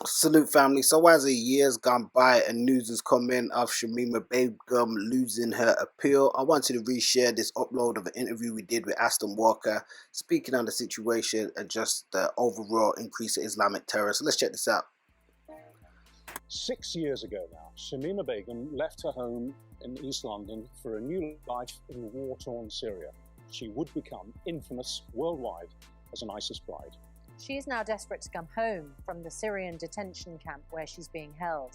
Salute family. So as the years gone by and news has come in of Shamima Begum losing her appeal, I wanted to reshare this upload of an interview we did with Aston Walker, speaking on the situation and just the overall increase of Islamic terror. So let's check this out. 6 years ago now, Shamima Begum left her home in East London for a new life in war-torn Syria. She would become infamous worldwide as an ISIS bride. She is now desperate to come home from the Syrian detention camp where she's being held.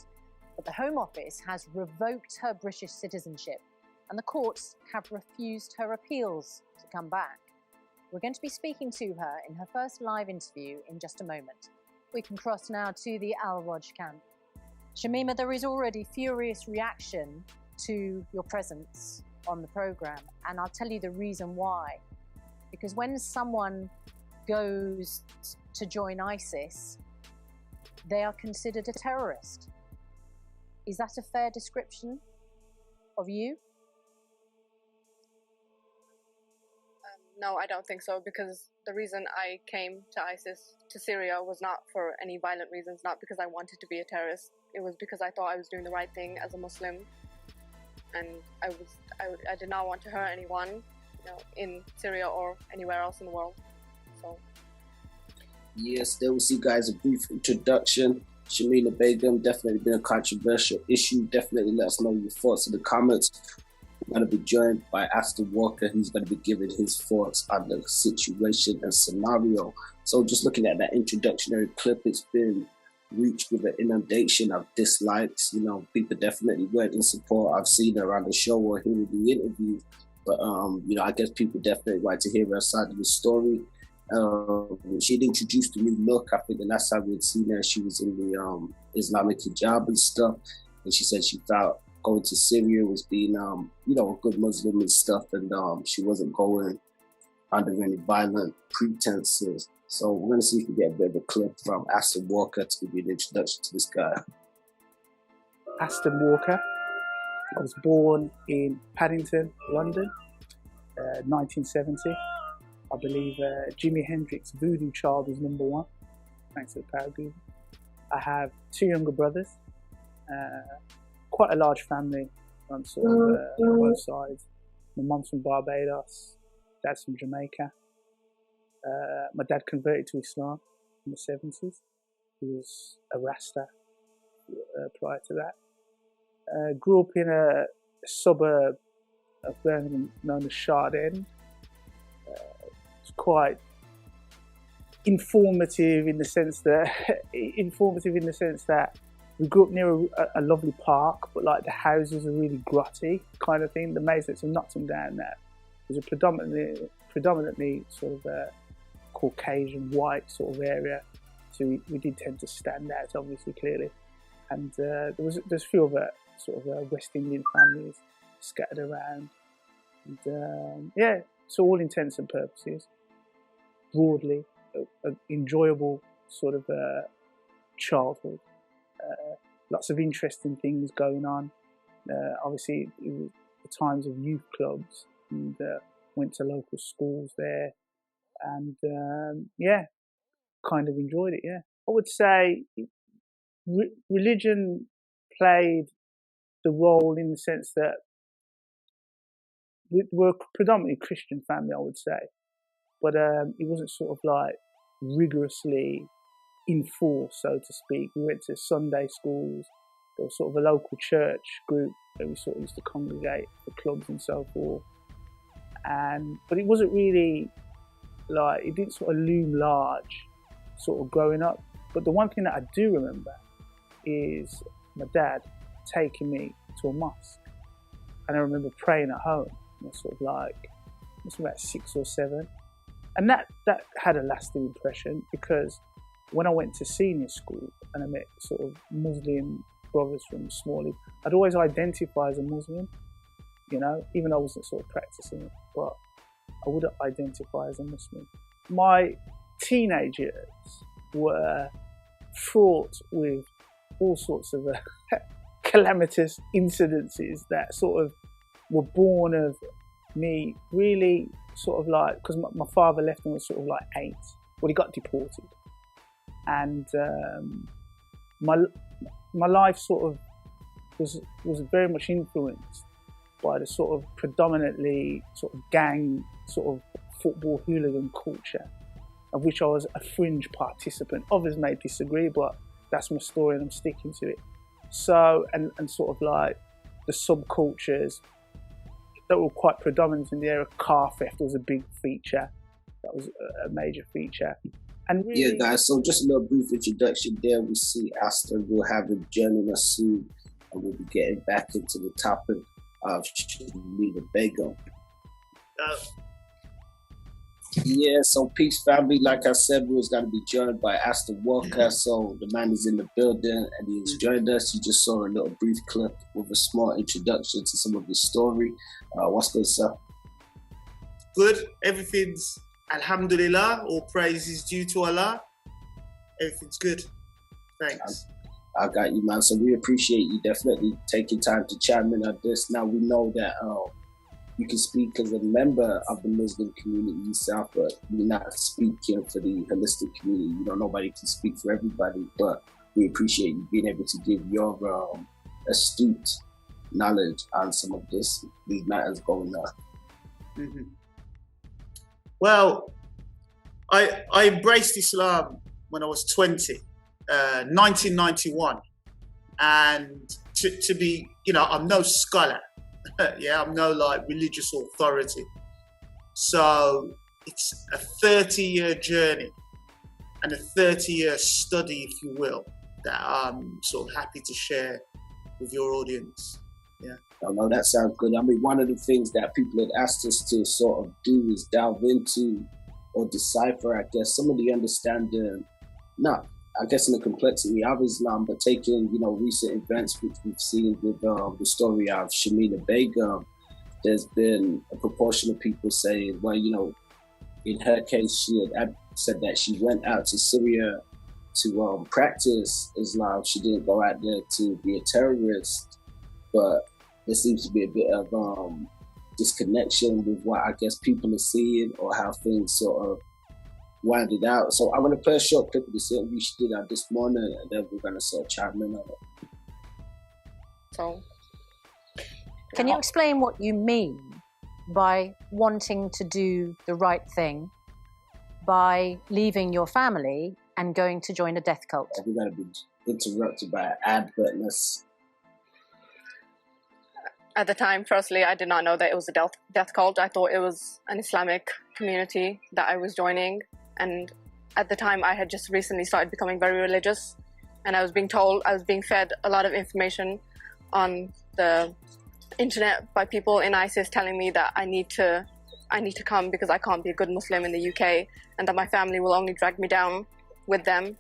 But the Home Office has revoked her British citizenship, and the courts have refused her appeals to come back. We're going to be speaking to her in her first live interview in just a moment. We can cross now to the Al-Roj camp. Shamima, there is already furious reaction to your presence on the programme, and I'll tell you the reason why. Because when someone goes to join ISIS, they are considered a terrorist. Is that a fair description of you? No, I don't think so, because the reason I came to ISIS, to Syria, was not for any violent reasons, not because I wanted to be a terrorist. It was because I thought I was doing the right thing as a Muslim, and I did not want to hurt anyone, in Syria or anywhere else in the world. So. Yes, there was you guys a brief introduction. Shamima Begum, definitely been a controversial issue. Definitely let us know your thoughts in the comments. We're going to be joined by Aston Walker, who's going to be giving his thoughts on the situation and scenario. So just looking at that introductory clip, it's been reached with an inundation of dislikes. People definitely weren't in support. I've seen her on the show or hearing the interview. But, I guess people definitely want to hear her side of the story. She'd introduced a new look. I think the last time we'd seen her, she was in the Islamic hijab and stuff. And she said she felt going to Syria was being, a good Muslim and stuff. And she wasn't going under any violent pretenses. So we're going to see if we get a bit of a clip from Aston Walker to give you an introduction to this guy. Aston Walker. I was born in Paddington, London, 1970. I believe Jimi Hendrix's Voodoo Child was #1, thanks to the power of Google. I have 2 younger brothers, quite a large family on both sides. My mum's from Barbados, dad's from Jamaica. My dad converted to Islam in the 70s. He was a Rasta prior to that. Grew up in a suburb of Birmingham known as Shard End. It's quite informative in the sense that we grew up near a lovely park, but like the houses are really grotty kind of thing. The masons have knocked them down now. It was a predominantly sort of a Caucasian white sort of area, so we did tend to stand out, obviously, clearly. And there's a few other sort of West Indian families scattered around. And so all intents and purposes, broadly, an enjoyable sort of childhood. Lots of interesting things going on. Obviously, it was the times of youth clubs, and went to local schools there, and kind of enjoyed it. Yeah, I would say religion played the role in the sense that we're a predominantly Christian family, I would say, but it wasn't sort of like rigorously enforced, so to speak. We went to Sunday schools. There was sort of a local church group that we sort of used to congregate for clubs and so forth. But it wasn't really like, it didn't sort of loom large sort of growing up. But the one thing that I do remember is my dad taking me to a mosque, and I remember praying at home. I was sort of like, I was about 6 or 7, and that had a lasting impression, because when I went to senior school and I met sort of Muslim brothers from Smalley, I'd always identify as a Muslim, even though I wasn't sort of practicing it, but I would identify as a Muslim. My teenage years were fraught with all sorts of calamitous incidences that sort of were born of me really sort of like, because my father left when I was sort of like 8. Well, he got deported, and my life sort of was very much influenced by the sort of predominantly sort of gang sort of football hooligan culture, of which I was a fringe participant. Others may disagree, but that's my story and I'm sticking to it. So, and sort of like the subcultures that were quite predominant in the area. Car theft was a big feature. That was a major feature. And really, yeah, guys, so just a little brief introduction there. We see Aston will have him joining us soon, and we'll be getting back into the topic of Shamima Begum. Yeah, so peace family. Like I said, we was going to be joined by Aston Walker. So the man is in the building and he has joined us. You just saw a little brief clip with a small introduction to some of his story. What's good, sir? Good. Everything's alhamdulillah. All praise is due to Allah. Everything's good. Thanks. I got you, man. So we appreciate you definitely taking time to chime in on this. Now we know that you can speak as a member of the Muslim community yourself, but you're not speaking for the holistic community. You know, nobody can speak for everybody, but we appreciate you being able to give your astute knowledge on some of these matters going on. Mm-hmm. Well, I embraced Islam when I was 20, 1991, and to be, you know, I'm no scholar. Yeah, I'm no like religious authority. So it's a 30-year journey and a 30-year study, if you will, that I'm sort of happy to share with your audience. Yeah. I know that sounds good. I mean, one of the things that people had asked us to sort of do is delve into or decipher, I guess, some of the understanding, not I guess in the complexity of Islam, but taking, you know, recent events which we've seen with the story of Shamima Begum, there's been a proportion of people saying, well, you know, in her case, she had said that she went out to Syria to practice Islam. She didn't go out there to be a terrorist, but there seems to be a bit of disconnection with what I guess people are seeing or how things sort of winded out. So I'm going to play a short clip of this interview she did this morning, and then we're going to sort of chime in on it. So, can you explain what you mean by wanting to do the right thing by leaving your family and going to join a death cult? We're going to be interrupted by an ad, but at the time, firstly, I did not know that it was a death cult. I thought it was an Islamic community that I was joining. And at the time, I had just recently started becoming very religious, and I was being fed a lot of information on the internet by people in ISIS telling me that I need to come because I can't be a good Muslim in the UK, and that my family will only drag me down with them.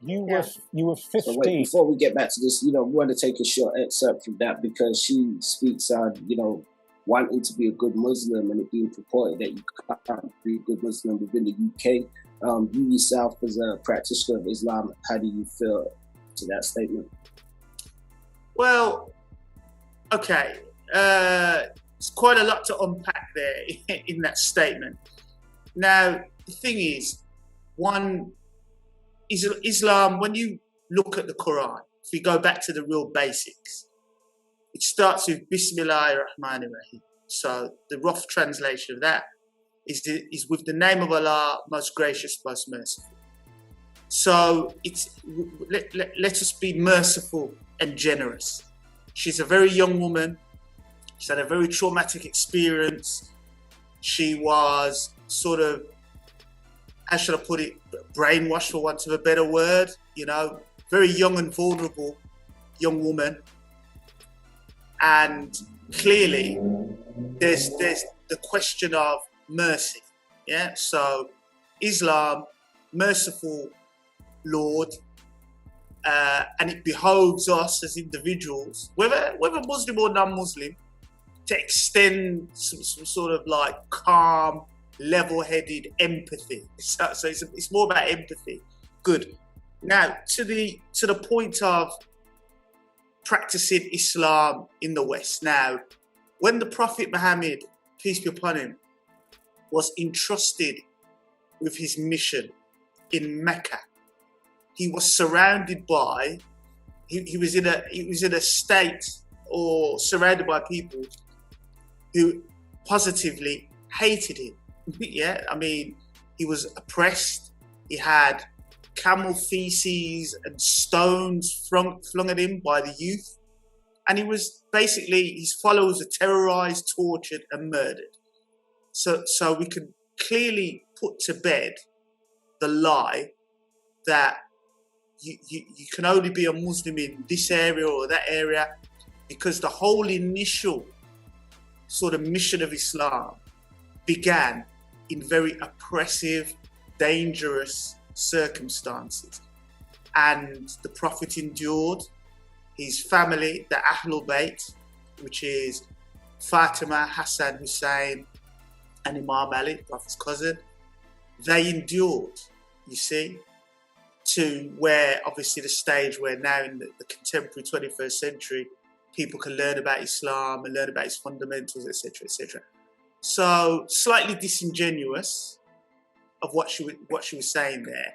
You were 15. So wait, before we get back to this, you know, we want to take a short excerpt from that because she speaks on, you know, wanting to be a good Muslim and it being purported that you can't be a good Muslim within the UK. You yourself, as a practitioner of Islam, how do you feel to that statement? Well, okay. It's quite a lot to unpack there in that statement. Now, the thing is, Islam, when you look at the Quran, if we go back to the real basics, it starts with Bismillahir Rahmanir Rahim. So the rough translation of that is with the name of Allah, most gracious, most merciful. So let us be merciful and generous. She's a very young woman. She's had a very traumatic experience. She was sort of, how should I put it, brainwashed, for want of a better word, you know, very young and vulnerable young woman. And clearly there's the question of mercy. Yeah. So Islam, merciful Lord, and it behoves us as individuals, whether Muslim or non-Muslim, to extend some sort of like calm, level-headed empathy. So it's more about empathy. Good. Now to the point of practicing Islam in the West. Now, when the Prophet Muhammad, peace be upon him, was entrusted with his mission in Mecca, he was surrounded by, he was in a state or surrounded by people who positively hated him. Yeah, I mean, he was oppressed. He had camel feces and stones flung at him by the youth. And he was basically, his followers were terrorized, tortured, and murdered. So we can clearly put to bed the lie that you can only be a Muslim in this area or that area, because the whole initial sort of mission of Islam began in very oppressive, dangerous circumstances. And the Prophet endured. His family, the Ahlul Bayt, which is Fatima, Hassan, Hussein, and Imam Ali, the Prophet's cousin, they endured, you see, to where obviously the stage where now in the contemporary 21st century, people can learn about Islam and learn about its fundamentals, etc., etc. So slightly disingenuous of what she was saying there.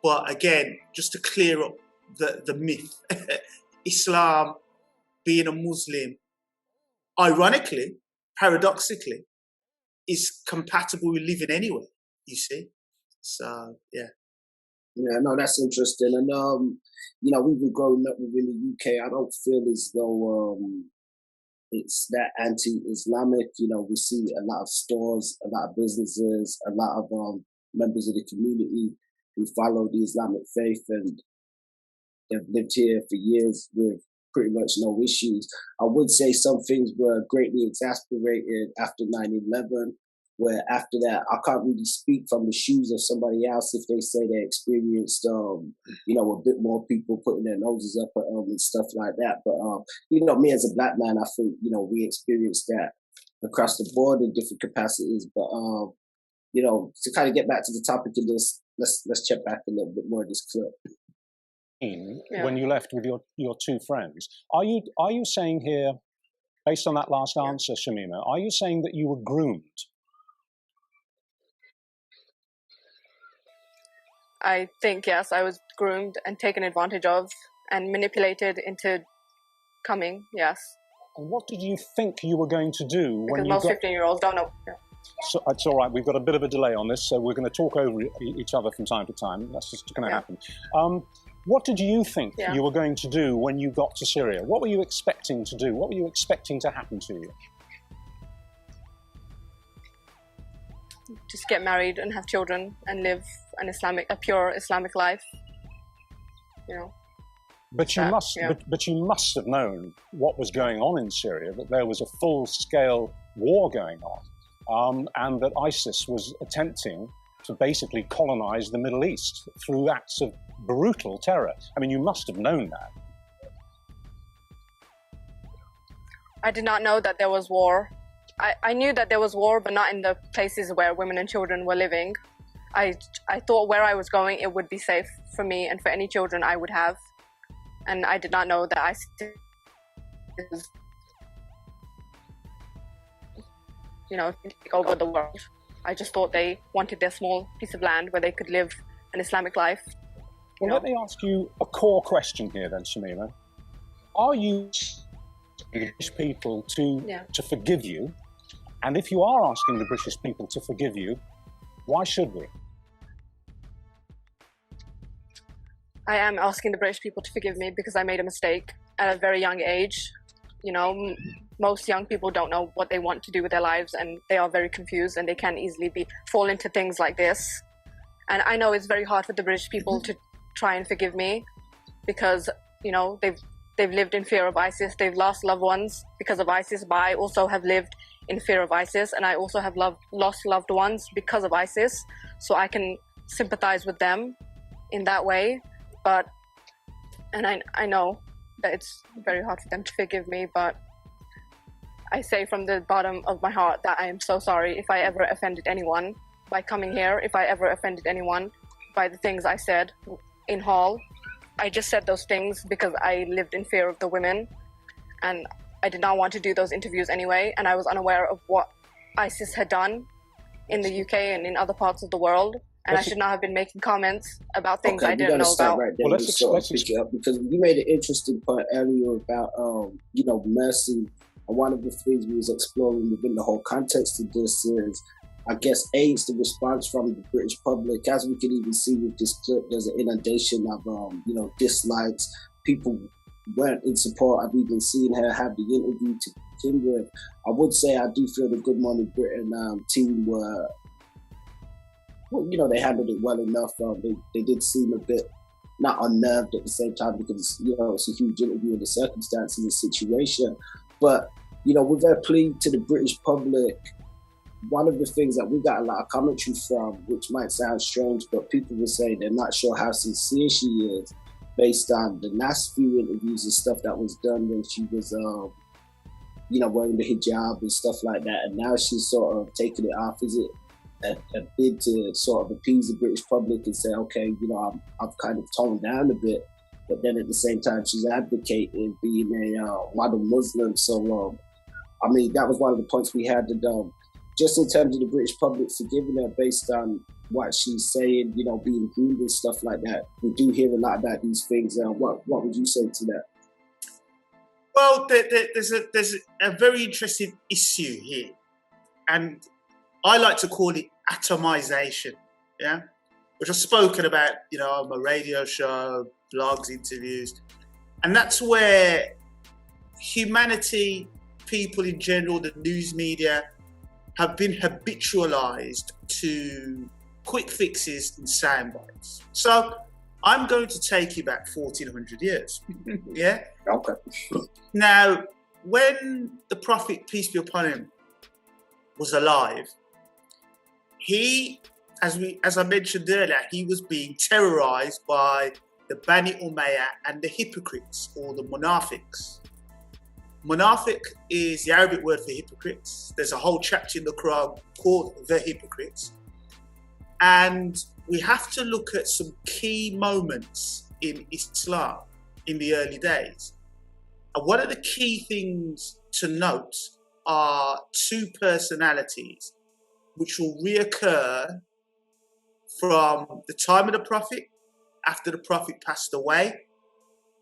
But again, just to clear up the myth, Islam, being a Muslim, ironically, paradoxically, is compatible with living anywhere, you see. So, yeah. Yeah, no, that's interesting. And, you know, we've been growing up within the UK. I don't feel as though it's that anti-Islamic. You know, we see a lot of stores, a lot of businesses, a lot of members of the community who follow the Islamic faith, and they've lived here for years with pretty much no issues. I would say some things were greatly exasperated after 9/11, where after that, I can't really speak from the shoes of somebody else if they say they experienced, you know, a bit more people putting their noses up at them and stuff like that. But, you know, me as a black man, I think, you know, we experienced that across the board in different capacities. But, you know, to kind of get back to the topic of this, let's check back a little bit more of this clip. When you left with your two friends, are you saying here, based on that last answer, Shamima, are you saying that you were groomed? I think, yes, I was groomed and taken advantage of and manipulated into coming, yes. And what did you think you were going to do when you got... Because most 15-year-olds don't know. Yeah. So it's all right, we've got a bit of a delay on this, so we're going to talk over each other from time to time. That's just going to happen. What did you think you were going to do when you got to Syria? What were you expecting to do? What were you expecting to happen to you? Just get married and have children and live a pure Islamic life, you know. But you must have known what was going on in Syria, that there was a full-scale war going on, and that ISIS was attempting to basically colonize the Middle East through acts of brutal terror. I mean, you must have known that. I did not know that there was war. I knew that there was war, but not in the places where women and children were living. I thought where I was going, it would be safe for me and for any children I would have. And I did not know that ISIS is, you know, take over the world. I just thought they wanted their small piece of land where they could live an Islamic life. Well, let me ask you a core question here then, Shamima. Are you asking the British people to forgive you? And if you are asking the British people to forgive you, why should we? I am asking the British people to forgive me because I made a mistake at a very young age. You know, most young people don't know what they want to do with their lives, and they are very confused, and they can easily fall into things like this. And I know it's very hard for the British people to try and forgive me because, you know, they've lived in fear of ISIS. They've lost loved ones because of ISIS, but I also have lived in fear of ISIS, and I also have lost loved ones because of ISIS. So I can sympathize with them in that way. And I know that it's very hard for them to forgive me, but I say from the bottom of my heart that I am so sorry if I ever offended anyone by coming here, if I ever offended anyone by the things I said in Hall. I just said those things because I lived in fear of the women, and I did not want to do those interviews anyway, and I was unaware of what ISIS had done in the UK and in other parts of the world, and I should not have been making comments about things I didn't gotta know start about. right there. Well, let's pick it up, because you made an interesting point earlier about mercy, and one of the things we was exploring within the whole context of this is, I guess, it's the response from the British public. As we can even see with this clip, there's an inundation of dislikes. People weren't in support. I've even seen her have the interview to begin with. I would say I do feel the Good Morning Britain team were, they handled it well enough. They did seem a bit not unnerved at the same time, because it's a huge interview in the circumstances and situation. But with their plea to the British public, one of the things that we got a lot of commentary from, which might sound strange, but people will say they're not sure how sincere she is, based on the last few interviews and stuff that was done when she was, wearing the hijab and stuff like that. And now she's sort of taking it off. Is it a bid to sort of appease the British public and say, okay, I've kind of toned down a bit, but then at the same time she's advocating being a model Muslim. So, that was one of the points we had to just in terms of the British public forgiving her based on what she's saying, being groomed and stuff like that. We do hear a lot about these things. What would you say to that? Well, there's a very interesting issue here, and I like to call it atomization, which I've spoken about, on my radio show, blogs, interviews, and that's where humanity, people in general, the news media, have been habitualized to quick fixes and sound bites. So I'm going to take you back 1400 years. Yeah? Okay. Now, when the Prophet, peace be upon him, was alive, he, as I mentioned earlier, he was being terrorized by the Bani Umayyah and the hypocrites, or the munafiqs. Munafiq is the Arabic word for hypocrites. There's a whole chapter in the Quran called The Hypocrites. And we have to look at some key moments in Islam in the early days. And one of the key things to note are two personalities which will reoccur from the time of the Prophet, after the Prophet passed away,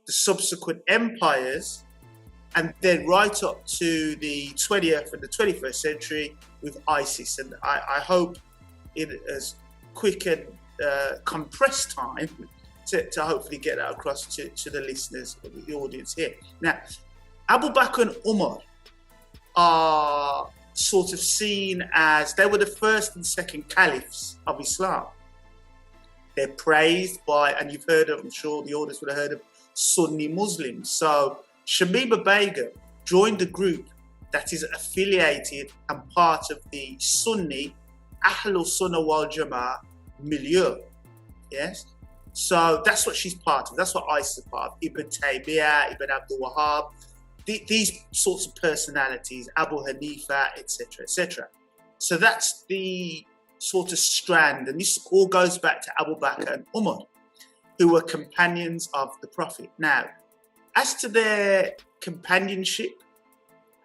the subsequent empires, and then right up to the 20th and the 21st century with ISIS. And I hope in as quick and compressed time to hopefully get that across to the listeners, the audience here. Now, Abu Bakr and Umar are sort of seen as, they were the first and second caliphs of Islam. They're praised by, and you've heard of, I'm sure the audience would have heard of, Sunni Muslims. So Shamima Begum joined the group that is affiliated and part of the Sunni Ahlul Sunnah wal Jama'ah milieu. Yes? So that's what she's part of. That's what ISIS is part of. Ibn Taymiyyah, Ibn Abdul Wahhab, these sorts of personalities, Abu Hanifa, etc., etc. So that's the sort of strand, and this all goes back to Abu Bakr and Umar, who were companions of the Prophet. Now, as to their companionship,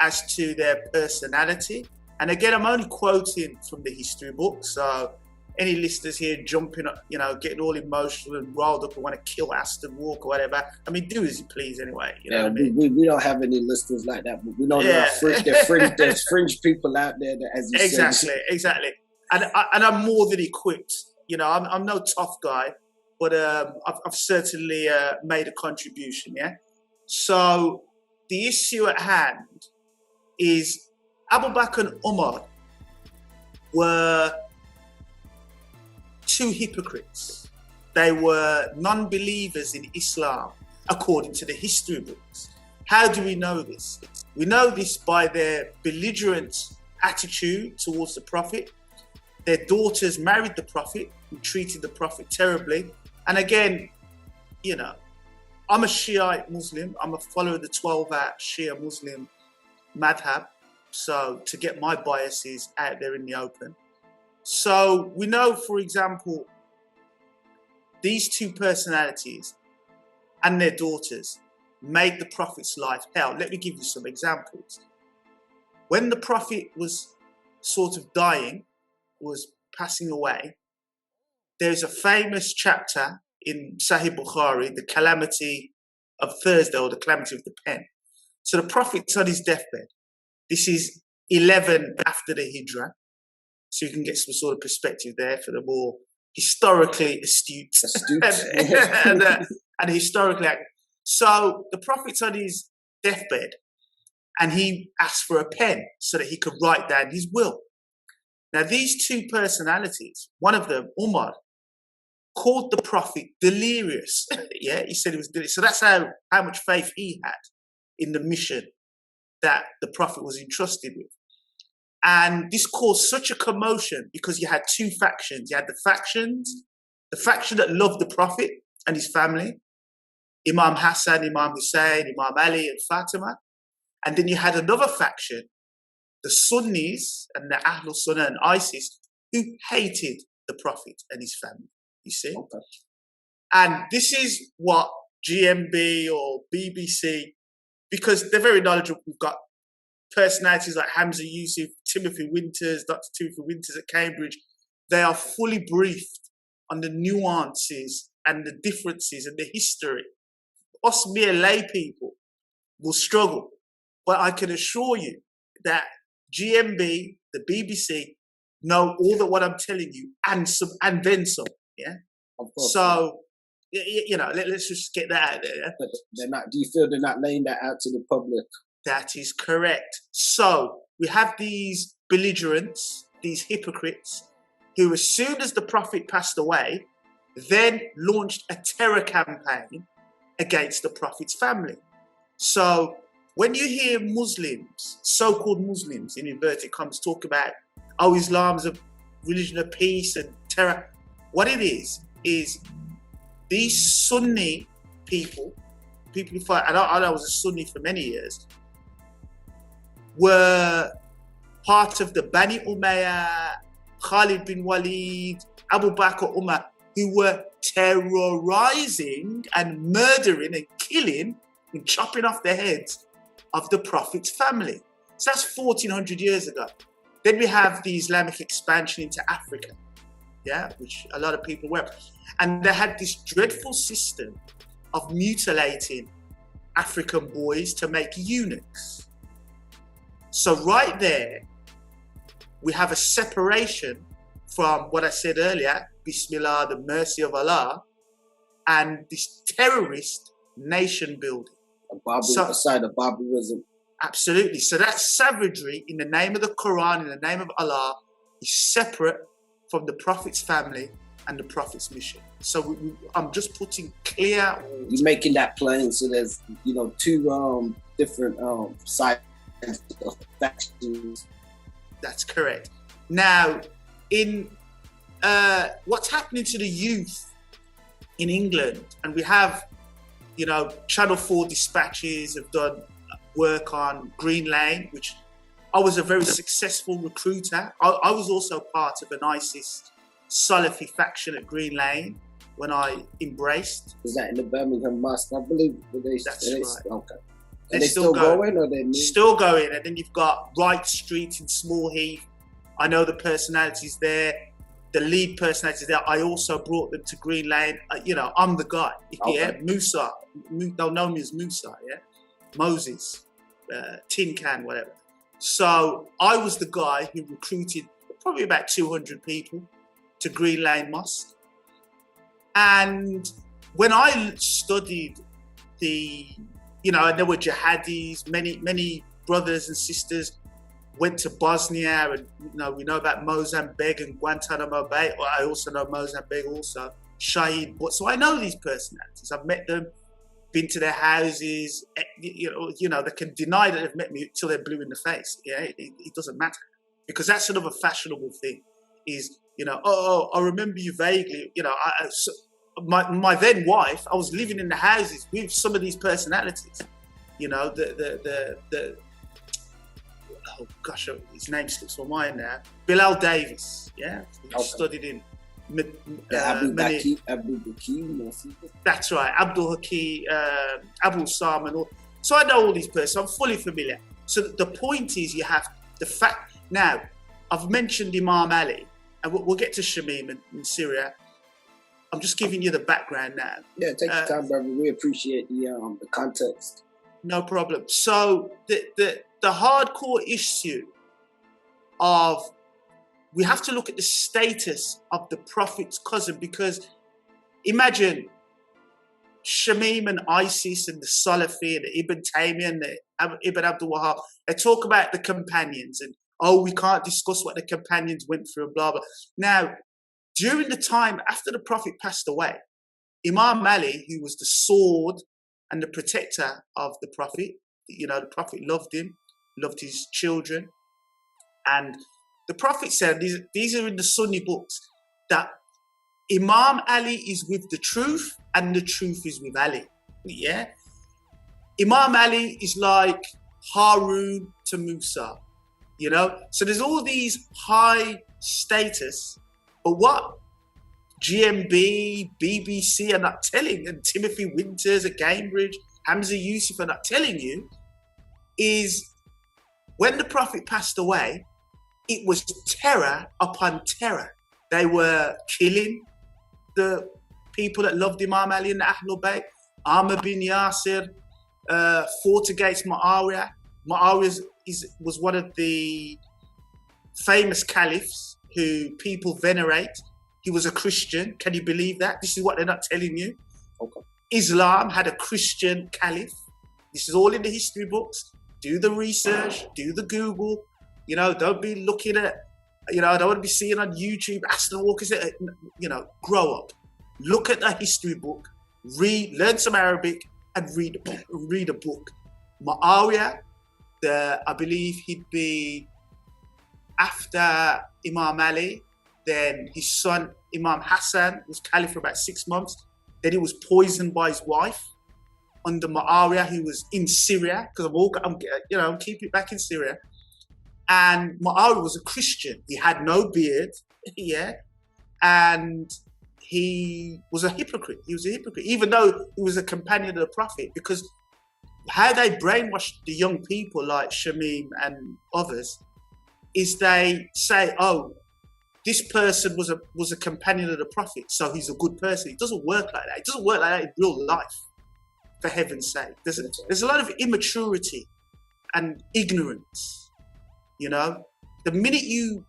as to their personality, and again, I'm only quoting from the history book, so any listeners here jumping up, getting all emotional and riled up and want to kill Aston Walker or whatever, I mean, do as you please anyway. You know what I mean? We don't have any listeners like that, but we know there's fringe people out there that, as you said. Exactly. And I'm more than equipped. I'm no tough guy, but I've certainly made a contribution, yeah? So the issue at hand is Abu Bakr and Umar were two hypocrites. They were non-believers in Islam, according to the history books. How do we know this? We know this by their belligerent attitude towards the Prophet. Their daughters married the Prophet and treated the Prophet terribly. And again, I'm a Shiite Muslim. I'm a follower of the 12-hour Shia Muslim madhab. So to get my biases out there in the open. So we know, for example, these two personalities and their daughters made the Prophet's life hell. Let me give you some examples. When the Prophet was sort of dying, was passing away, there's a famous chapter in Sahih Bukhari, the calamity of Thursday, or the calamity of the pen. So the Prophet's on his deathbed. This is 11 after the Hijrah. So you can get some sort of perspective there for the more historically astute. and historically accurate. So the Prophet's on his deathbed, and he asked for a pen so that he could write down his will. Now, these two personalities, one of them, Umar, called the Prophet delirious. Yeah, he said he was delirious. So that's how much faith he had in the mission that the Prophet was entrusted with. And this caused such a commotion because you had two factions. You had the faction that loved the Prophet and his family, Imam Hassan, Imam Hussein, Imam Ali, and Fatima. And then you had another faction, the Sunnis and the Ahlul Sunnah and ISIS, who hated the Prophet and his family. You see? Okay. And this is what GMB or BBC, because they're very knowledgeable. We've got personalities like Hamza Yusuf, Timothy Winters, Dr. Timothy Winters at Cambridge. They are fully briefed on the nuances and the differences and the history. Us mere lay people will struggle. But I can assure you that GMB, the BBC, know all what I'm telling you and then some. Yeah. Of course. So, you know, let's just get that out there. Yeah? But they're not. Do you feel they're not laying that out to the public? That is correct. So we have these belligerents, these hypocrites, who, as soon as the Prophet passed away, then launched a terror campaign against the Prophet's family. So when you hear Muslims, so-called Muslims in inverted commas, talk about, oh, Islam's a religion of peace and terror, what it is these Sunni people who fight, and I was a Sunni for many years, were part of the Bani Umayyah, Khalid bin Walid, Abu Bakr Umar, who were terrorizing and murdering and killing and chopping off the heads of the Prophet's family. So that's 1400 years ago. Then we have the Islamic expansion into Africa, yeah, which a lot of people were. And they had this dreadful system of mutilating African boys to make eunuchs. So right there, we have a separation from what I said earlier, Bismillah, the mercy of Allah, and this terrorist nation building. A side of barbarism. Absolutely. So that savagery in the name of the Quran, in the name of Allah, is separate from the Prophet's family and the Prophet's mission. So I'm just putting clear. You're making that plain. So there's, you know, two different sides of factions. That's correct. Now, in what's happening to the youth in England, and we have, you know, Channel 4 dispatches have done work on Green Lane, which I was a very successful recruiter. I was also part of an ISIS Salafi faction at Green Lane when I embraced. Is that in the Birmingham Mosque? I believe that's right. Okay. They're they still going, or they still going? And then you've got Wright Street in Small Heath. I know the personalities there. The lead personalities there. I also brought them to Green Lane. You know, I'm the guy. Okay. Yeah, Musa. They'll know me as Musa. Yeah, Moses, Tin Can, whatever. So I was the guy who recruited probably about 200 people to Green Lane Mosque. And when I studied you know, and there were jihadis, many brothers and sisters went to Bosnia, and you know, we know about Mozambique and Guantanamo Bay. Well, I also know Mozambique also, Shahid. So I know these personalities. I've met them, been to their houses. You know, they can deny that they've met me till they're blue in the face. Yeah, it doesn't matter, because that's another fashionable thing. Is, you know, I remember you vaguely. You know, my then wife, I was living in the houses with some of these personalities. You know, oh gosh, his name slips my mind now. Bilal Davis, yeah, who studied in Abdul Hakim. That's right, Abdul Hakim, Abu Sam, and all. So I know all these persons. I'm fully familiar. So the point is, you have the fact. Now, I've mentioned Imam Ali, and we'll get to Shamim in Syria. I'm just giving you the background now. Yeah, take your time, brother. We appreciate the context. No problem. So the hardcore issue of, we have to look at the status of the Prophet's cousin, because imagine Shamim and ISIS and the Salafi and the Ibn Taymiyyah and the Ibn Abdul Wahab, they talk about the companions and, oh, we can't discuss what the companions went through and blah, blah. Now, during the time after the Prophet passed away, Imam Ali, who was the sword and the protector of the Prophet, the Prophet loved him, loved his children. And the Prophet said, these are in the Sunni books, that Imam Ali is with the truth and the truth is with Ali. Yeah? Imam Ali is like Harun to Musa, So there's all these high status, but what GMB, BBC are not telling, and Timothy Winters at Cambridge, Hamza Yusuf are not telling you, is when the Prophet passed away, it was terror upon terror. They were killing the people that loved Imam Ali and the Ahlul Bayt. Ammar bin Yasir fought against Muawiyah. Muawiyah was one of the famous caliphs who people venerate. He was a Christian. Can you believe that? This is what they're not telling you. Okay. Islam had a Christian caliph. This is all in the history books. Do the research, do the Google. Don't be looking at, I don't want to be seeing on YouTube, Aston Walker said, grow up. Look at the history book, learn some Arabic and read a book. Muawiyah, I believe he'd be after Imam Ali. Then his son, Imam Hassan, was caliph for about 6 months. Then he was poisoned by his wife under Muawiyah, who was in Syria, because I'm keeping it back in Syria. And Muawiyah was a Christian. He had no beard, yeah, and he was a hypocrite. He was a hypocrite, even though he was a companion of the Prophet, because how they brainwashed the young people like Shamim and others is they say, oh, this person was a companion of the Prophet, so he's a good person. It doesn't work like that. It doesn't work like that in real life, for heaven's sake. There's a lot of immaturity and ignorance. The minute you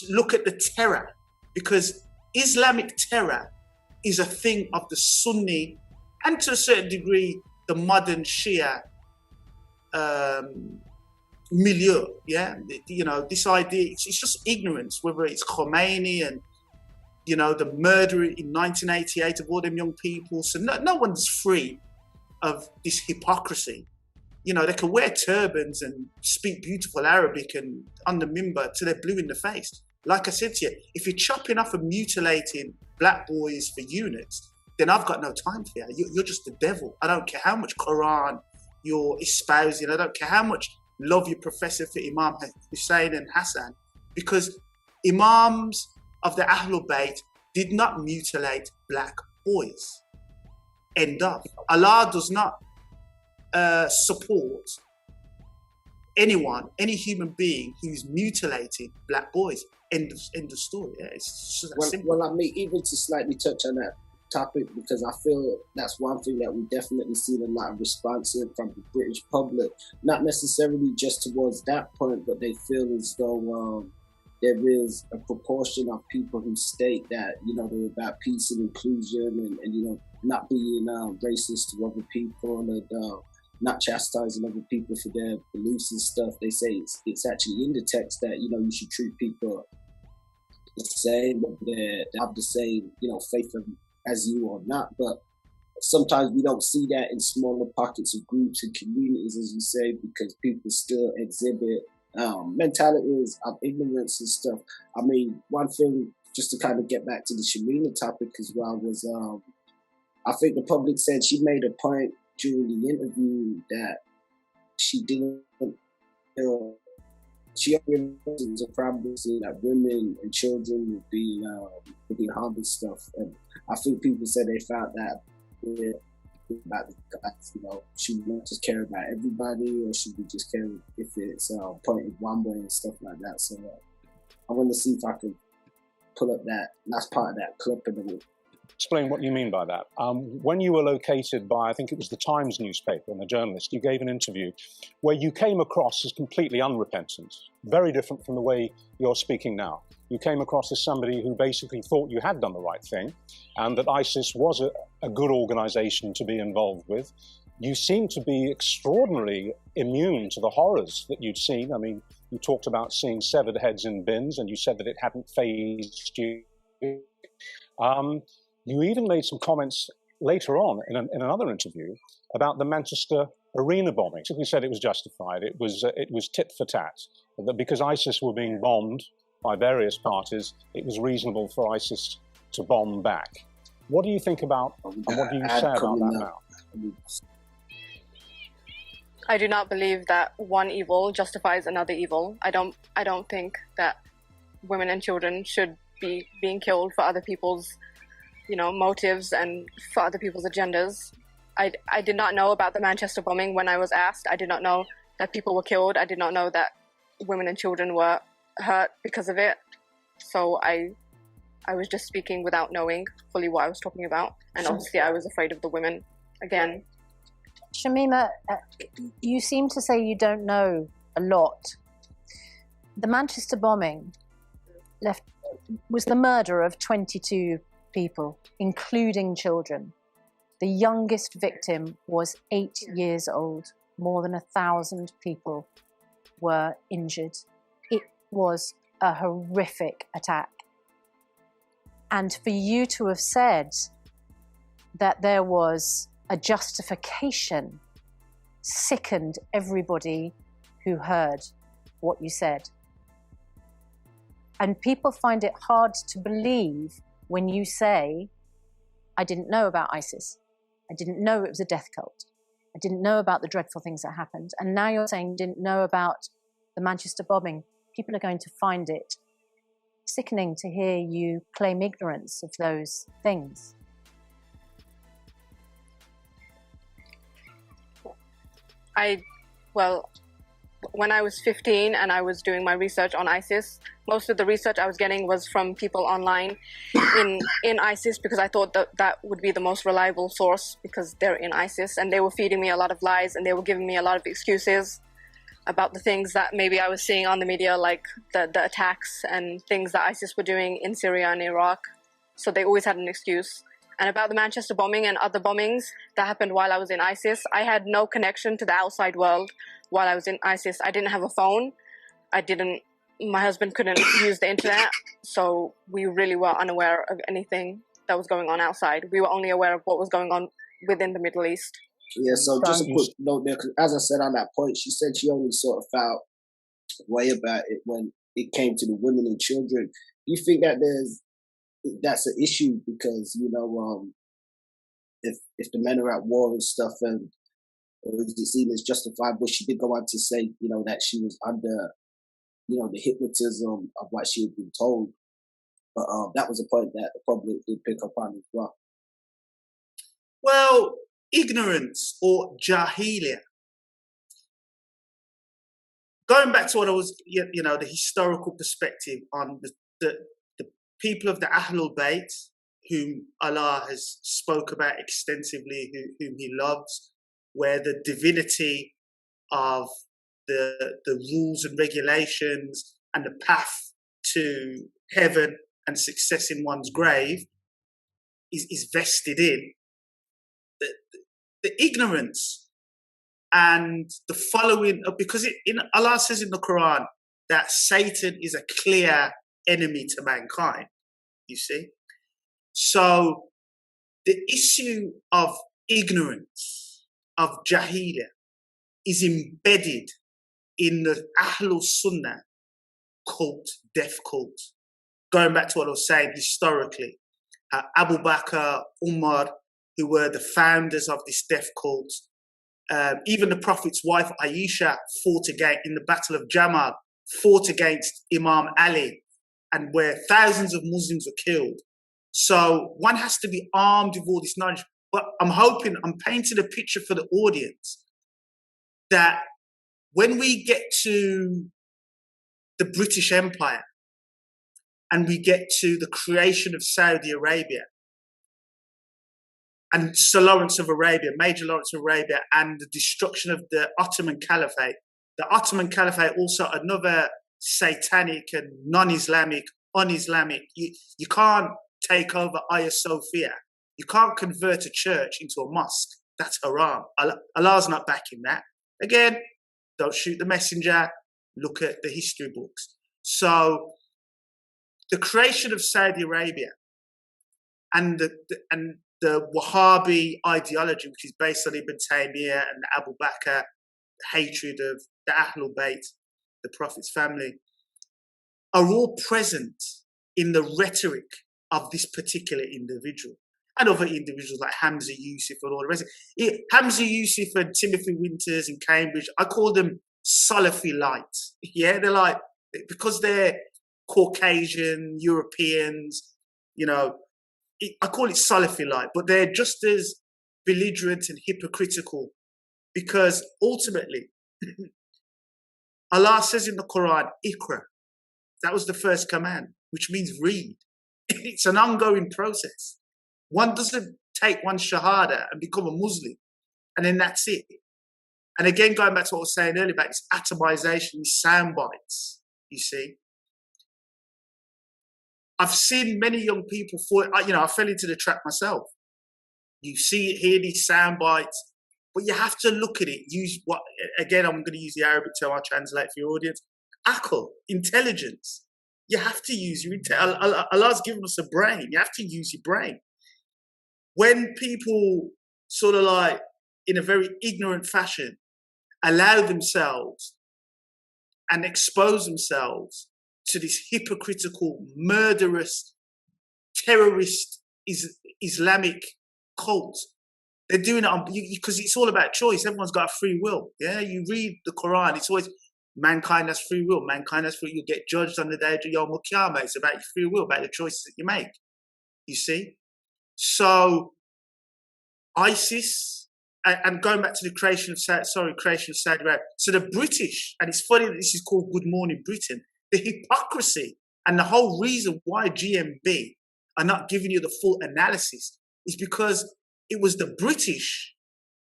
look at the terror, because Islamic terror is a thing of the Sunni and to a certain degree the modern Shia milieu, yeah. This idea, it's just ignorance, whether it's Khomeini and the murder in 1988 of all them young people. So no one's free of this hypocrisy. They can wear turbans and speak beautiful Arabic and on the mimbar till they're blue in the face. Like I said to you, if you're chopping off and mutilating black boys for units, then I've got no time for you. You're just the devil. I don't care how much Quran you're espousing. I don't care how much love you professor for Imam Hussein and Hassan, because Imams of the Ahlul Bayt did not mutilate black boys. End of. Allah does not support anyone, any human being who's mutilating black boys. End of story. Yeah, it's just that simple. Well, even to slightly touch on that topic, because I feel that's one thing that we definitely seen a lot of response in from the British public, not necessarily just towards that point, but they feel as though there is a proportion of people who state that, they're about peace and inclusion and not being racist to other people and not chastising other people for their beliefs and stuff. They say it's actually in the text that, you should treat people the same, whether they have the same, faith as you or not. But sometimes we don't see that in smaller pockets of groups and communities, as you say, because people still exhibit mentalities of ignorance and stuff. I mean, one thing, just to kind of get back to the Shamima topic as well, was I think the public said she made a point during the interview that she didn't, she was a problem that women and children were being harmed and stuff. And I think people said they found that about the guys, should we just care about everybody, or should we just care if it's pointed one way and stuff like that? So I want to see if I can pull up that last part of that clip in a minute. explain what you mean by that. When you were located by, I think it was the Times newspaper and a journalist, you gave an interview where you came across as completely unrepentant, very different from the way you're speaking now. You came across as somebody who basically thought you had done the right thing and that ISIS was a good organization to be involved with. You seem to be extraordinarily immune to the horrors that you'd seen. I mean, you talked about seeing severed heads in bins, and you said that it hadn't fazed you. You even made some comments later on in another interview about the Manchester arena bombing. You said it was justified. It was tit for tat. That because ISIS were being bombed by various parties, it was reasonable for ISIS to bomb back. What do you think about, and what do you say about that now? I do not believe that one evil justifies another evil. I don't think that women and children should be being killed for other people's, motives and for other people's agendas. I did not know about the Manchester bombing when I was asked. I did not know that people were killed. I did not know that women and children were hurt because of it. So I was just speaking without knowing fully what I was talking about. And obviously I was afraid of the women again. Shamima, you seem to say you don't know a lot. The Manchester bombing was the murder of 22 people, including children. The youngest victim was 8 years old. More than 1,000 people were injured. It was a horrific attack. And for you to have said that there was a justification sickened everybody who heard what you said. And people find it hard to believe when you say, I didn't know about ISIS. I didn't know it was a death cult. I didn't know about the dreadful things that happened. And now you're saying you didn't know about the Manchester bombing. People are going to find it sickening to hear you claim ignorance of those things. When I was 15 and I was doing my research on ISIS, most of the research I was getting was from people online in ISIS, because I thought that would be the most reliable source because they're in ISIS, and they were feeding me a lot of lies and they were giving me a lot of excuses about the things that maybe I was seeing on the media, like the attacks and things that ISIS were doing in Syria and Iraq. So they always had an excuse. And about the Manchester bombing and other bombings that happened while I was in ISIS, I had no connection to the outside world while I was in ISIS. I didn't have a phone. My husband couldn't use the internet. So we really were unaware of anything that was going on outside. We were only aware of what was going on within the Middle East. Yeah, so just a quick note there, because as I said on that point, she said she only sort of felt way about it when it came to the women and children. Do you think that that's an issue because, if the men are at war and stuff, and or is it seen as justified? But she did go on to say, that she was under, the hypnotism of what she had been told. But that was a point that the public did pick up on as well. Well, ignorance or jahiliyyah. Going back to what I was, the historical perspective on the people of the Ahlul Bayt, whom Allah has spoke about extensively, whom He loves, where the divinity of the rules and regulations and the path to heaven and success in one's grave is vested in. The ignorance and the following, because Allah says in the Quran that Satan is a clear enemy to mankind, you see. So the issue of ignorance, of jahiliyyah, is embedded in the Ahlul Sunnah cult, death cult. Going back to what I was saying historically, Abu Bakr, Umar, who were the founders of this death cult, even the Prophet's wife Aisha fought against, in the Battle of Jamal, fought against Imam Ali, and where thousands of Muslims were killed. So one has to be armed with all this knowledge. But I'm painting a picture for the audience that when we get to the British Empire and we get to the creation of Saudi Arabia, and Sir Lawrence of Arabia, Major Lawrence of Arabia, and the destruction of the Ottoman Caliphate. The Ottoman Caliphate, also another satanic and non-Islamic, un-Islamic. You can't take over Hagia Sophia. You can't convert a church into a mosque. That's haram. Allah's not backing that. Again, don't shoot the messenger. Look at the history books. So the creation of Saudi Arabia and the Wahhabi ideology, which is based on Ibn Taymiyyah and Abu Bakr, the hatred of the Ahlul Bayt, the Prophet's family, are all present in the rhetoric of this particular individual and other individuals like Hamza Yusuf and all the rest. Hamza Yusuf and Timothy Winters in Cambridge, I call them Salafi light. Yeah, they're like, because they're Caucasian, Europeans, you know, I call it Salafi light, but they're just as belligerent and hypocritical, because ultimately, Allah says in the Quran, Iqra. That was the first command, which means read. It's an ongoing process. One doesn't take one shahada and become a Muslim, and then that's it. And again, going back to what I was saying earlier about this atomization, these sound bites, you see. I've seen many young people I fell into the trap myself. You see it here, these sound bites, but you have to look at it. Again, I'm going to use the Arabic term, I'll translate for your audience. Akal, intelligence. You have to use your intelligence. Allah's given us a brain. You have to use your brain. When people sort of like, in a very ignorant fashion, allow themselves and expose themselves to this hypocritical, murderous, terrorist Islamic cult, they're doing it because it's all about choice. Everyone's got a free will. Yeah, you read the Quran, it's always mankind has free will. Mankind has free will. You'll get judged on the day of Yawm al-Qiyamah. It's about your free will, about the choices that you make. You see? So ISIS, and going back to the creation of Saudi Arabia. So the British, and it's funny that this is called Good Morning Britain, the hypocrisy and the whole reason why GMB are not giving you the full analysis is because it was the British,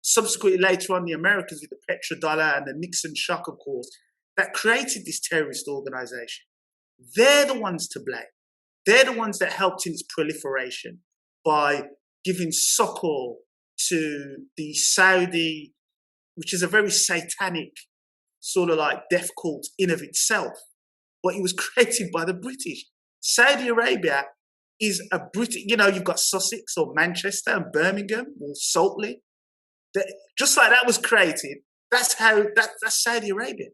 subsequently later on the Americans with the petrodollar and the Nixon shock, of course, that created this terrorist organization. They're the ones to blame. They're the ones that helped in its proliferation by giving succor to the Saudi, which is a very satanic sort of like death cult in of itself, but it was created by the British. Saudi Arabia is a British, you've got Sussex or Manchester and Birmingham or Salt Lake. Just like that was created, that's Saudi Arabia.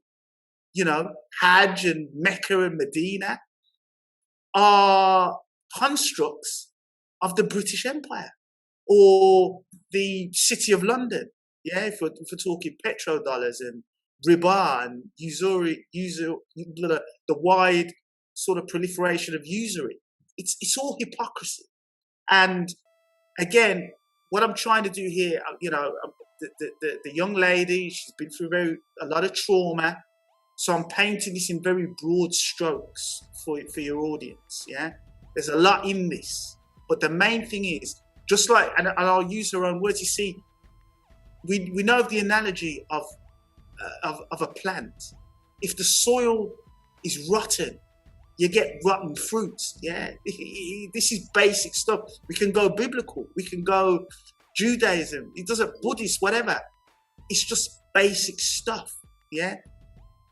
Hajj and Mecca and Medina are constructs of the British Empire or the City of London. Yeah, if we're talking petrodollars and riba and usury, the wide sort of proliferation of usury. It's all hypocrisy. And again, what I'm trying to do here, the young lady, she's been through a lot of trauma. So I'm painting this in very broad strokes for your audience. Yeah, there's a lot in this, but the main thing is just like, and I'll use her own words. You see, we know of the analogy of a plant. If the soil is rotten, you get rotten fruits. Yeah, this is basic stuff. We can go biblical. We can go Judaism. It doesn't Buddhist, whatever. It's just basic stuff. Yeah.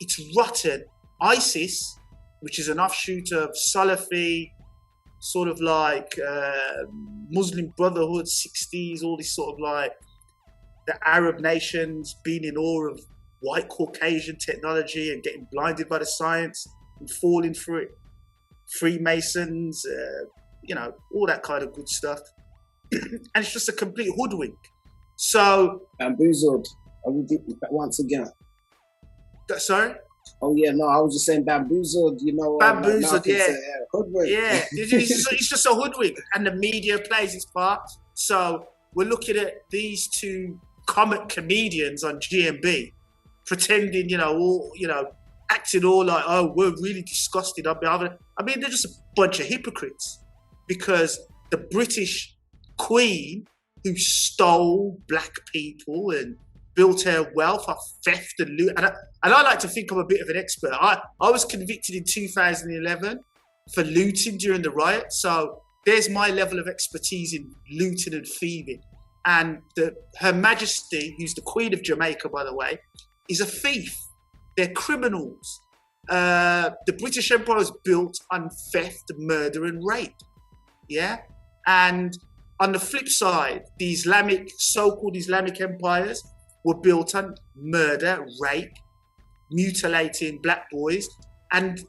It's rotten. ISIS, which is an offshoot of Salafi, sort of like Muslim Brotherhood, 60s, all this sort of like the Arab nations being in awe of white Caucasian technology and getting blinded by the science and falling for it. Freemasons, all that kind of good stuff. And it's just a complete hoodwink. So bamboozled. I will do that once again. Sorry? Oh yeah, no, I was just saying bamboozled, Bamboozled, yeah. Hoodwink. Yeah, it's just a hoodwink, and the media plays its part. So we're looking at these two comic comedians on GMB, pretending, acting all like, oh, we're really disgusted. I mean, they're just a bunch of hypocrites, because the British Queen who stole black people and built her wealth off theft and loot. And I like to think I'm a bit of an expert. I was convicted in 2011 for looting during the riot. So there's my level of expertise in looting and thieving. And Her Majesty, who's the Queen of Jamaica, by the way, is a thief. They're criminals. The British Empire was built on theft, murder, and rape. Yeah? And on the flip side, the so-called Islamic empires were built on murder, rape, mutilating black boys. And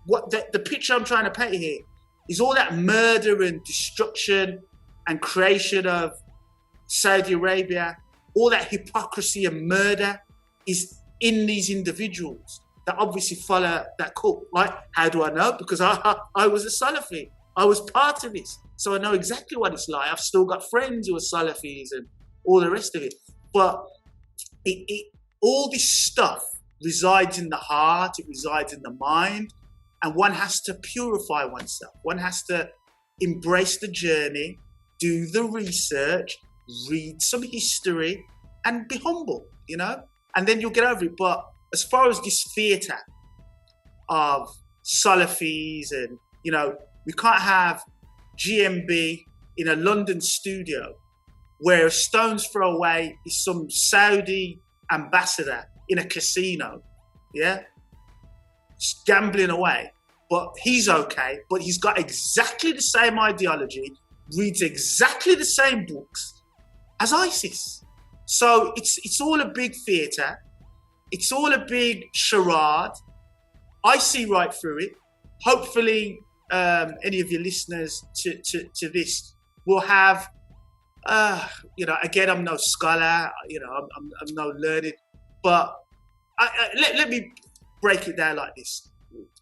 what the picture I'm trying to paint here is all that murder and destruction and creation of Saudi Arabia, all that hypocrisy and murder is in these individuals that obviously follow that cult. Right? How do I know? Because I was a Salafi. I was part of this. So I know exactly what it's like. I've still got friends who are Salafis and all the rest of it. But all this stuff resides in the heart, it resides in the mind, and one has to purify oneself. One has to embrace the journey, do the research, read some history, and be humble, you know? And then you'll get over it. But as far as this theatre of Salafis and, you know, we can't have GMB in a London studio where a stone's throw away is some Saudi ambassador in a casino, yeah? Just gambling away. But he's okay, but he's got exactly the same ideology, reads exactly the same books as ISIS. So it's all a big theatre. It's all a big charade. I see right through it. Hopefully, any of your listeners to this will have, you know, again, I'm no scholar, you know, I'm no learned, but let me break it down like this.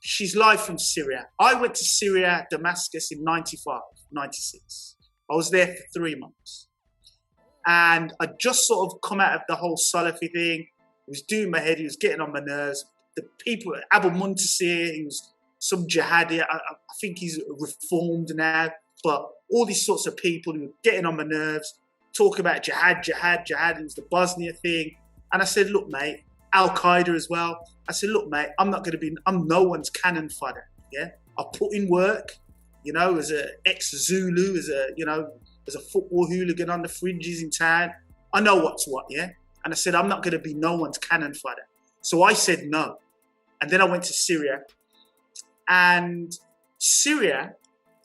She's live from Syria. I went to Syria, Damascus in 95, 96. I was there for 3 months. And I just sort of come out of the whole Salafi thing. It was doing my head, it was getting on my nerves. The people, Abu Muntasir, he was some jihadi, I think he's reformed now, but all these sorts of people who were getting on my nerves, talk about jihad, it was the Bosnia thing. And I said, look, mate, Al-Qaeda as well. I said, look, mate, I'm no one's cannon fodder, yeah? I put in work, you know, as an ex-Zulu, as a football hooligan on the fringes in town. I know what's what, yeah? And I said, I'm not going to be no one's cannon fodder. So I said no. And then I went to Syria. And Syria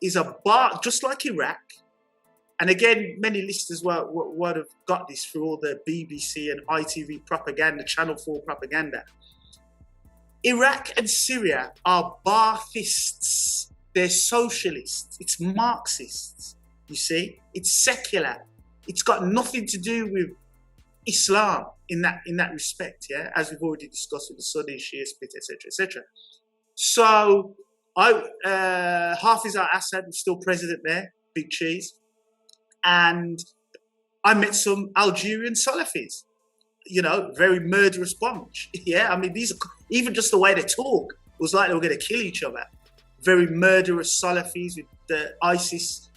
is a bar, just like Iraq. And again, many listeners would have got this through all the BBC and ITV propaganda, Channel 4 propaganda. Iraq and Syria are Baathists. They're socialists. It's Marxists, you see. It's secular. It's got nothing to do with Islam in that respect, yeah, as we've already discussed with the Sunni, Shia split, etc., etc. So, Hafiz al-Assad was still president there, big cheese, and I met some Algerian Salafis, you know, very murderous bunch. Yeah, I mean, these are, even just the way they talk, it was like they were going to kill each other. Very murderous Salafis with the ISIS,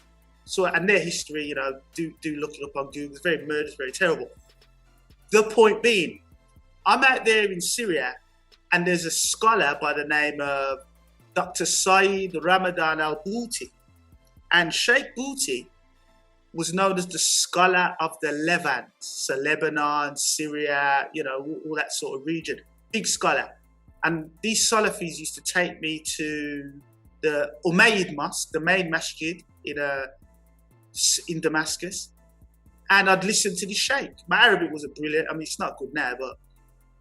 so, and their history, you know, do look it up on Google. It's very murderous, very terrible. The point being, I'm out there in Syria, and there's a scholar by the name of Dr. Saeed Ramadan al-Bouti. And Sheikh Bouti was known as the scholar of the Levant. So Lebanon, Syria, you know, all that sort of region. Big scholar. And these Salafis used to take me to the Umayyad Mosque, the main masjid in Damascus. And I'd listen to the sheikh. My Arabic wasn't brilliant. I mean, it's not good now, but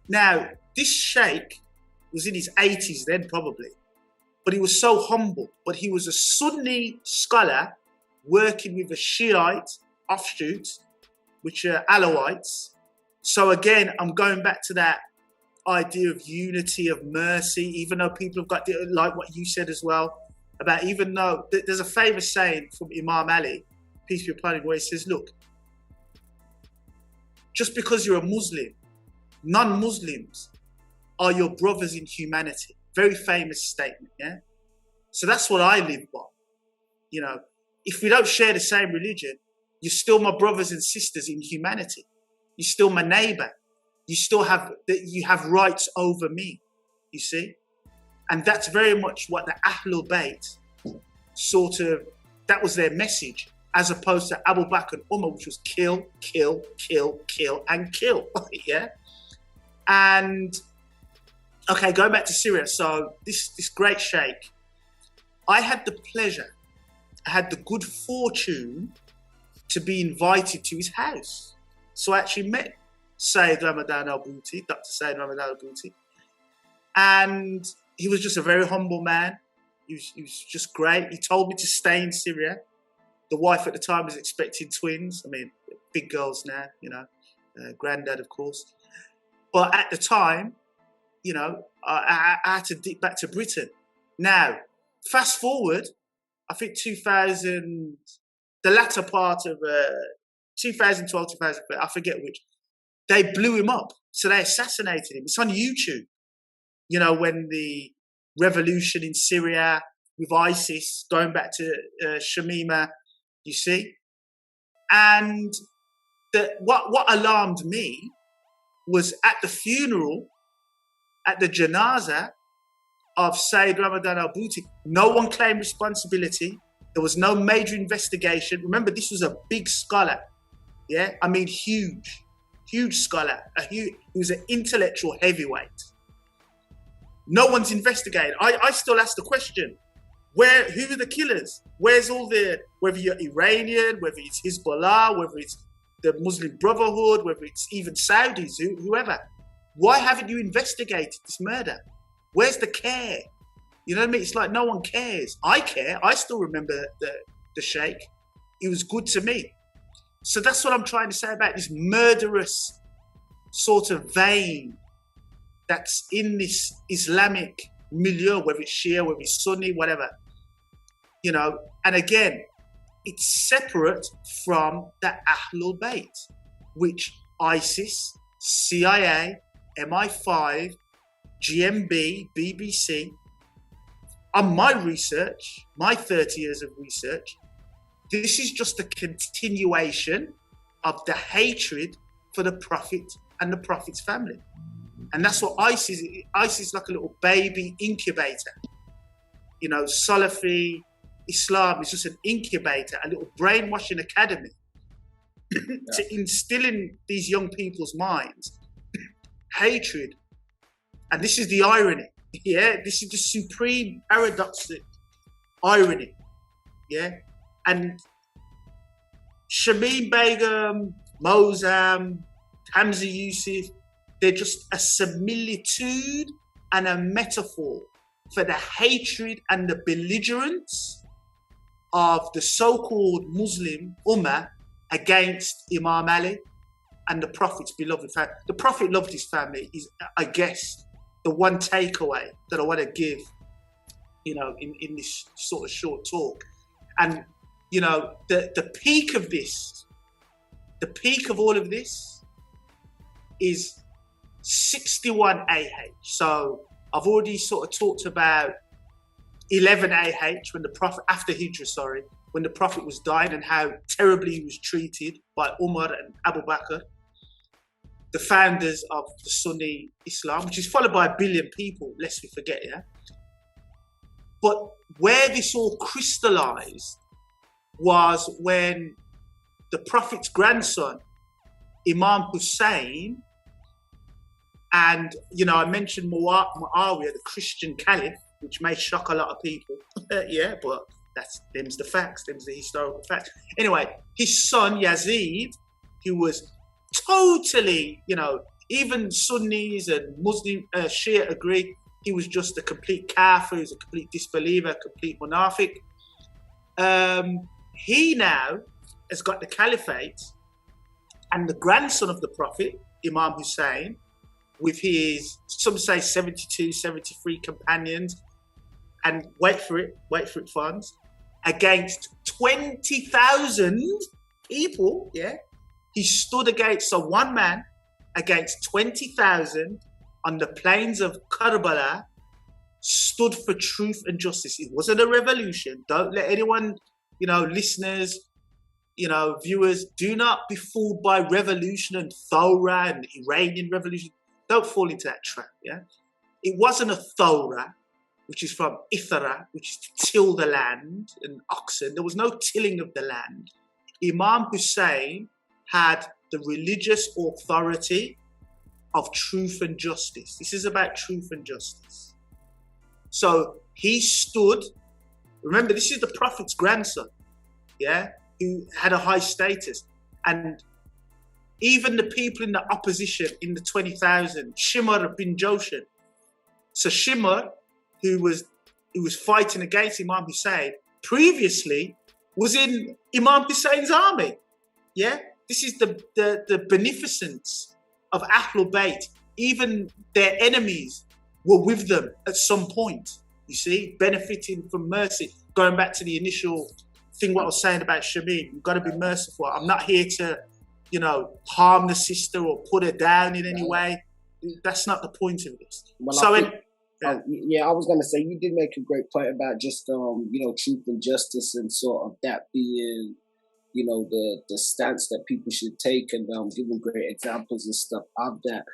now this sheikh was in his 80s then, probably. But he was so humble. But he was a Sunni scholar working with a Shiite offshoot, which are Alawites. So again, I'm going back to that idea of unity, of mercy, even though people have got, like what you said as well, about even though, there's a famous saying from Imam Ali, peace be upon him, where he says, look, just because you're a Muslim, non-Muslims are your brothers in humanity. Very famous statement, yeah? So that's what I live by. You know, if we don't share the same religion, you're still my brothers and sisters in humanity. You're still my neighbor. You have rights over me, you see? And that's very much what the Ahlul Bayt that was their message, as opposed to Abu Bakr and Umar, which was kill, kill, kill, kill, and kill, yeah? And, okay, going back to Syria. So this great sheikh, I had the good fortune to be invited to his house. So I actually met Sayyid Ramadan al-Bouti, Dr. Sayyid Ramadan al-Bouti. And he was just a very humble man. He was just great. He told me to stay in Syria. The wife at the time was expecting twins. I mean, big girls now, you know, granddad, of course. But at the time, you know, I had to dip back to Britain. Now, fast forward, I think the latter part of 2012, 2013, I forget which, they blew him up. So they assassinated him. It's on YouTube. You know, when the revolution in Syria with ISIS, going back to Shamima, you see? And what alarmed me was at the funeral, at the janazah of Sayyid Ramadan al-Bouti, no one claimed responsibility. There was no major investigation. Remember, this was a big scholar. Yeah, I mean, huge scholar. He was an intellectual heavyweight. No one's investigated. I still ask the question, who are the killers? Where's all whether you're Iranian, whether it's Hezbollah, whether it's the Muslim Brotherhood, whether it's even Saudis, whoever. Why haven't you investigated this murder? Where's the care? You know what I mean? It's like no one cares. I care. I still remember the sheikh. He was good to me. So that's what I'm trying to say about this murderous sort of vein that's in this Islamic milieu, whether it's Shia, whether it's Sunni, whatever. You know, and again, it's separate from the Ahlul Bayt, which ISIS, CIA, MI5, GMB, BBC, on my research, my 30 years of research, this is just a continuation of the hatred for the Prophet and the Prophet's family. And that's what ISIS is like a little baby incubator. You know, Salafi Islam is just an incubator, a little brainwashing academy to instill in these young people's minds hatred. And this is the irony. Yeah, this is the supreme paradoxic irony. Yeah, and Shamima Begum, Mozam, Hamza Yusuf, they're just a similitude and a metaphor for the hatred and the belligerence of the so-called Muslim Ummah against Imam Ali and the Prophet's beloved family. The Prophet loved his family is, I guess, the one takeaway that I want to give, you know, in this sort of short talk. And, you know, the peak of this, the peak of all of this is 61 AH. So I've already sort of talked about 11 AH when the Prophet, after Hijrah, sorry, when the Prophet was dying and how terribly he was treated by Umar and Abu Bakr, the founders of the Sunni Islam, which is followed by 1 billion people, lest we forget, yeah? But where this all crystallized was when the Prophet's grandson, Imam Hussein, and, you know, I mentioned Muawiyah, the Christian caliph, which may shock a lot of people. Yeah, but them's the facts, them's the historical facts. Anyway, his son Yazid, who was totally, you know, even Sunnis and Muslim Shia agree, he was just a complete kafir, he was a complete disbeliever, a complete munafiq. He now has got the caliphate, and the grandson of the Prophet, Imam Hussein, with his, some say 72, 73 companions, and wait for it, funds, against 20,000 people, yeah? He stood against, so one man against 20,000 on the plains of Karbala, stood for truth and justice. It wasn't a revolution. Don't let anyone, you know, listeners viewers, do not be fooled by revolution and Thora and Iranian revolution. Don't fall into that trap, yeah? It wasn't a Thora, which is from Ithara, which is to till the land, and oxen. There was no tilling of the land. Imam Hussein had the religious authority of truth and justice. This is about truth and justice. So he stood, remember, this is the Prophet's grandson, yeah, who had a high status. And even the people in the opposition in the 20,000, Shimr bin Joshan. So Shimr, who was fighting against Imam Hussein, previously was in Imam Hussein's army. Yeah, this is the beneficence of Ahlul Bayt. Even their enemies were with them at some point. You see, benefiting from mercy. Going back to the initial thing, what I was saying about Shamim, you've got to be merciful. I'm not here to, harm the sister or put her down in any way. That's not the point of this. Well, so I was going to say, you did make a great point about just, truth and justice and sort of that being, the stance that people should take, and giving great examples and stuff of that.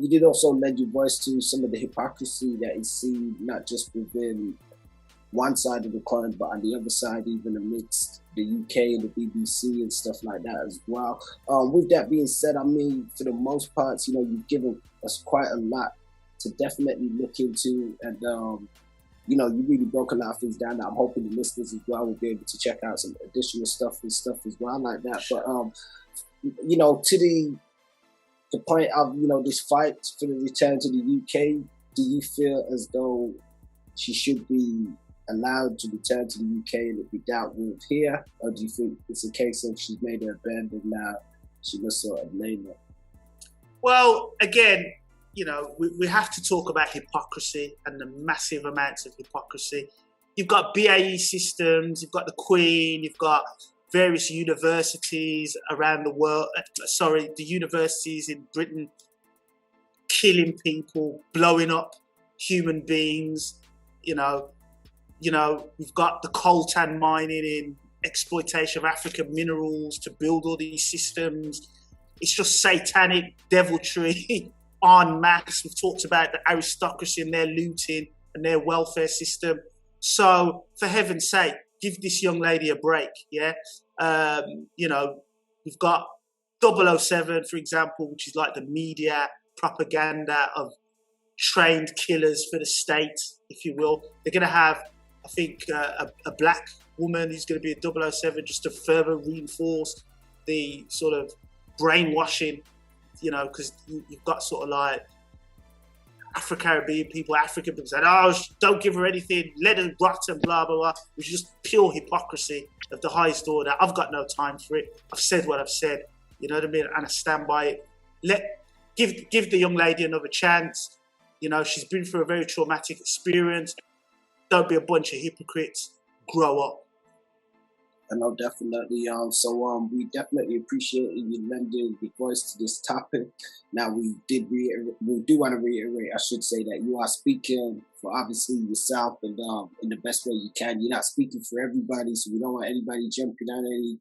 You did also lend your voice to some of the hypocrisy that is seen, not just within one side of the coin, but on the other side, even amidst the UK and the BBC and stuff like that as well. With that being said, for the most part, you've given us quite a lot to definitely look into, and you really broke a lot of things down that I'm hoping the listeners as well will be able to check out some additional stuff as well like that. But to the point of this fight for the return to the UK, do you feel as though she should be allowed to return to the UK and be dealt with here, or do you think it's a case of she's made her bed and now she must sort of name it? Well, again, we have to talk about hypocrisy and the massive amounts of hypocrisy. You've got BAE Systems, you've got the Queen, you've got various universities around the world, the universities in Britain killing people, blowing up human beings, we've got the coltan mining in exploitation of African minerals to build all these systems. It's just satanic deviltry en masse. We've talked about the aristocracy and their looting and their welfare system. So, for heaven's sake, give this young lady a break, yeah? We've got 007, for example, which is like the media propaganda of trained killers for the state, if you will. They're going to have, I think, a black woman who's going to be a 007 just to further reinforce the sort of brainwashing, because you've got sort of like African people saying, don't give her anything, let her rot and blah, blah, blah, which is just pure hypocrisy of the highest order. I've got no time for it. I've said what I've said, you know what I mean? And I stand by it. Give the young lady another chance. She's been through a very traumatic experience. Don't be a bunch of hypocrites. Grow up. I know, definitely. So we definitely appreciate you lending your voice to this topic. Now, we do want to reiterate, I should say, that you are speaking for obviously yourself and in the best way you can. You're not speaking for everybody, so we don't want anybody jumping on any,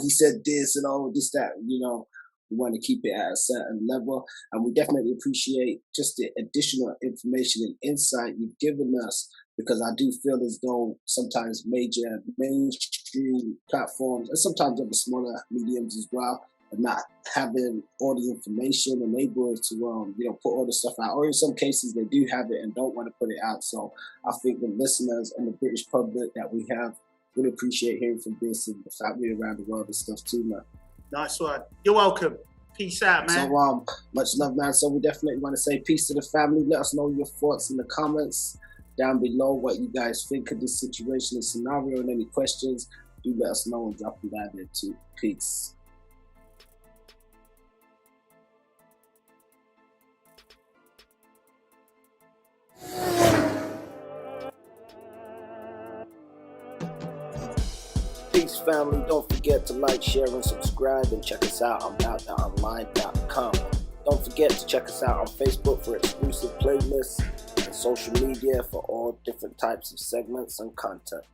he said this and this, that, We want to keep it at a certain level, and we definitely appreciate just the additional information and insight you've given us, because I do feel as though sometimes major mainstream platforms, and sometimes other smaller mediums as well, are not having all the information and able to put all the stuff out, or in some cases they do have it and don't want to put it out. So I think the listeners and the British public that we have would appreciate hearing from this and the family around the world and stuff too, man. Nice one. You're welcome. Peace out, man. So much love, man. So we definitely want to say peace to the family. Let us know your thoughts in the comments down below, what you guys think of this situation and scenario, and any questions, do let us know and drop them down there too. Peace. Peace, family. Don't forget to like, share, and subscribe, and check us out on NowThatOnline.com. Don't forget to check us out on Facebook for exclusive playlists and social media for all different types of segments and content.